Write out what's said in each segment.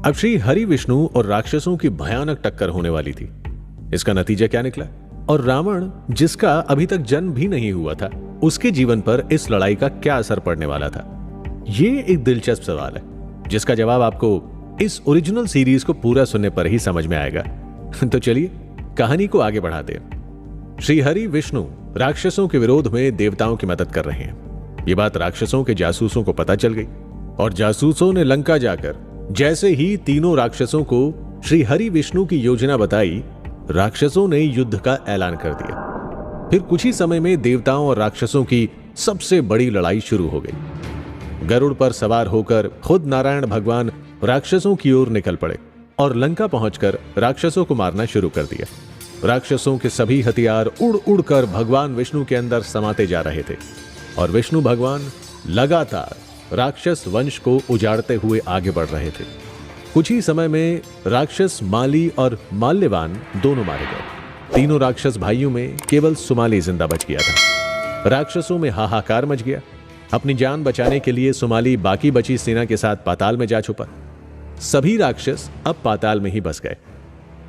अब श्री हरि विष्णु और राक्षसों की भयानक टक्कर होने वाली थी। इसका नतीजा क्या निकला और रावण, जिसका अभी तक जन्म भी नहीं हुआ था, उसके जीवन पर इस लड़ाई का क्या असर पड़ने वाला था? ये एक दिलचस्प सवाल है जिसका जवाब आपको इस ओरिजिनल सीरीज को पूरा सुनने पर ही समझ में आएगा। तो चलिए कहानी को आगे बढ़ाते हैं। श्री हरि विष्णु राक्षसों के विरोध में देवताओं की मदद कर रहे हैं। ये बात राक्षसों के जासूसों को पता चल गई और जासूसों ने लंका जाकर जैसे ही तीनों राक्षसों को श्री हरि विष्णु की योजना बताई, राक्षसों ने युद्ध का ऐलान कर दिया। फिर कुछ ही समय में देवताओं और राक्षसों की सबसे बड़ी लड़ाई शुरू हो गई। गरुड़ पर सवार होकर खुद नारायण भगवान राक्षसों की ओर निकल पड़े और लंका पहुंचकर राक्षसों को मारना शुरू कर दिया। राक्षसों के सभी हथियार उड़ उड़कर भगवान विष्णु के अंदर समाते जा रहे थे और विष्णु भगवान लगातार राक्षस वंश को उजाड़ते हुए आगे बढ़ रहे थे। कुछ ही समय में राक्षस माली और माल्यवान दोनों मारे गए। तीनों राक्षस भाइयों में केवल सुमाली जिंदा बच गया था। राक्षसों में हाहाकार मच गया। अपनी जान बचाने के लिए सुमाली बाकी बची सेना के साथ पाताल में जा छुपा। सभी राक्षस अब पाताल में ही बस गए।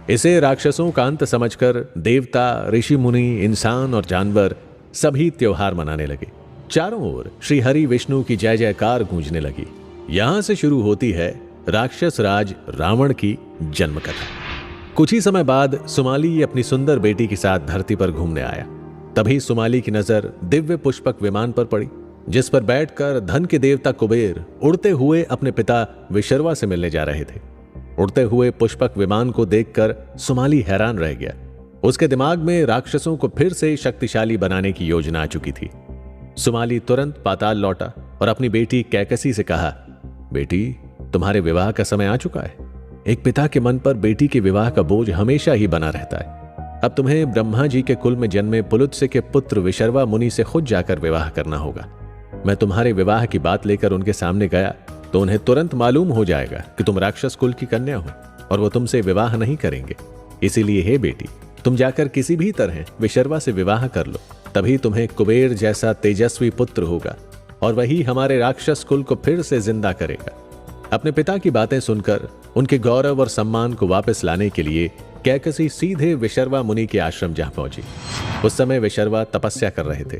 इसे राक्षसों का अंत समझकर देवता, ऋषि मुनि, इंसान और जानवर सभी त्योहार मनाने लगे। चारों ओर श्री हरि विष्णु की जय जयकार गूंजने लगी। यहां से शुरू होती है राक्षस राज रावण की जन्म कथा। कुछ ही समय बाद सुमाली अपनी सुंदर बेटी के साथ धरती पर घूमने आया। तभी सुमाली की नजर दिव्य पुष्पक विमान पर पड़ी, जिस पर बैठकर धन के देवता कुबेर उड़ते हुए अपने पिता विशर्वा से मिलने जा रहे थे। उड़ते हुए पुष्पक विमान को देखकर सुमाली हैरान रह गया। उसके दिमाग में राक्षसों को फिर से शक्तिशाली बनाने की योजना आ चुकी थी। सुमाली तुरंत पाताल लौटा और अपनी बेटी कैकसी से कहा, बेटी, तुम्हारे विवाह का समय आ चुका है। एक पिता के मन पर बेटी के विवाह का बोझ हमेशा ही बना रहता है। अब तुम्हें ब्रह्मा जी के कुल में जन्मे पुलुत्स्य के पुत्र विशर्वा मुनि से खुद जाकर विवाह करना होगा। मैं तुम्हारे विवाह की बात लेकर उनके सामने गया तो उन्हें तुरंत मालूम हो जाएगा कि तुम राक्षस कुल की कन्या हो और वो तुमसे विवाह नहीं करेंगे। इसीलिए हे बेटी, तुम जाकर किसी भी तरह विशर्वा से विवाह कर लो, तभी तुम्हें कुबेर जैसा तेजस्वी पुत्र होगा और वही हमारे राक्षस कुल को फिर से जिंदा करेगा। अपने पिता की बातें सुनकर उनके गौरव और सम्मान को वापस लाने के लिए कैकसी सीधे विशर्वा मुनि के आश्रम जा पहुंची। उस समय विशर्वा तपस्या कर रहे थे।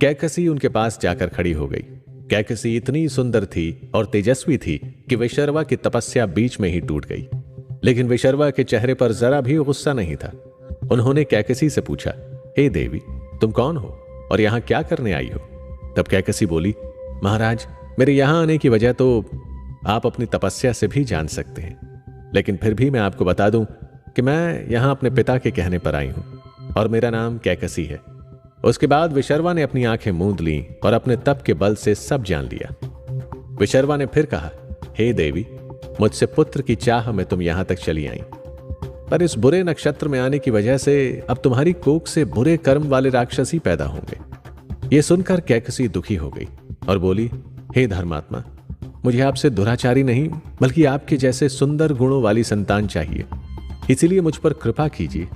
कैकसी उनके पास जाकर खड़ी हो गई। कैकसी इतनी सुंदर थी और तेजस्वी थी कि विशर्वा की तपस्या बीच में ही टूट गई। लेकिन विशर्वा के चेहरे पर जरा भी गुस्सा नहीं था। उन्होंने कैकसी से पूछा, हे देवी, तुम कौन हो और यहां क्या करने आई हो? तब कैकसी बोली, महाराज, मेरे यहां आने की वजह तो आप अपनी तपस्या से भी जान सकते हैं, लेकिन फिर भी मैं आपको बता दूं कि मैं यहां अपने पिता के कहने पर आई हूं और मेरा नाम कैकसी है। उसके बाद विशर्वा ने अपनी आंखें मूंद लीं और अपने तप के बल से सब जान लिया। विशर्वा ने फिर कहा, हे देवी, मुझसे पुत्र की चाह में तुम यहां तक चली आई, पर इस बुरे नक्षत्र में आने की वजह से अब तुम्हारी कोख से बुरे कर्म वाले राक्षस ही पैदा होंगे। यह सुनकर कैकसी दुखी हो गई और बोली, हे धर्मात्मा, मुझे आपसे दुराचारी नहीं बल्कि आपके जैसे सुंदर गुणों वाली संतान चाहिए, इसीलिए मुझ पर कृपा कीजिए।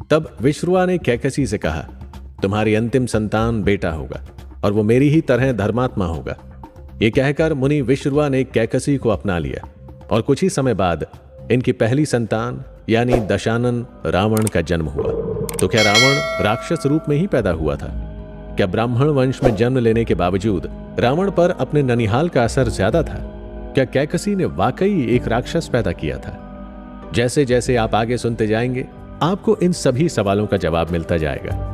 तब विशर्वा ने कैकसी से कहा, तुम्हारी अंतिम संतान बेटा होगा और वो मेरी ही तरह धर्मात्मा होगा। ये कहकर मुनि विशर्वा ने कैकसी को अपना लिया और कुछ ही समय बाद इनकी पहली संतान यानी दशानन रावण का जन्म हुआ। तो क्या रावण राक्षस रूप में ही पैदा हुआ था? क्या ब्राह्मण वंश में जन्म लेने के बावजूद रावण पर अपने ननिहाल का असर ज्यादा था? क्या कैकसी ने वाकई एक राक्षस पैदा किया था? जैसे जैसे आप आगे सुनते जाएंगे, आपको इन सभी सवालों का जवाब मिलता जाएगा।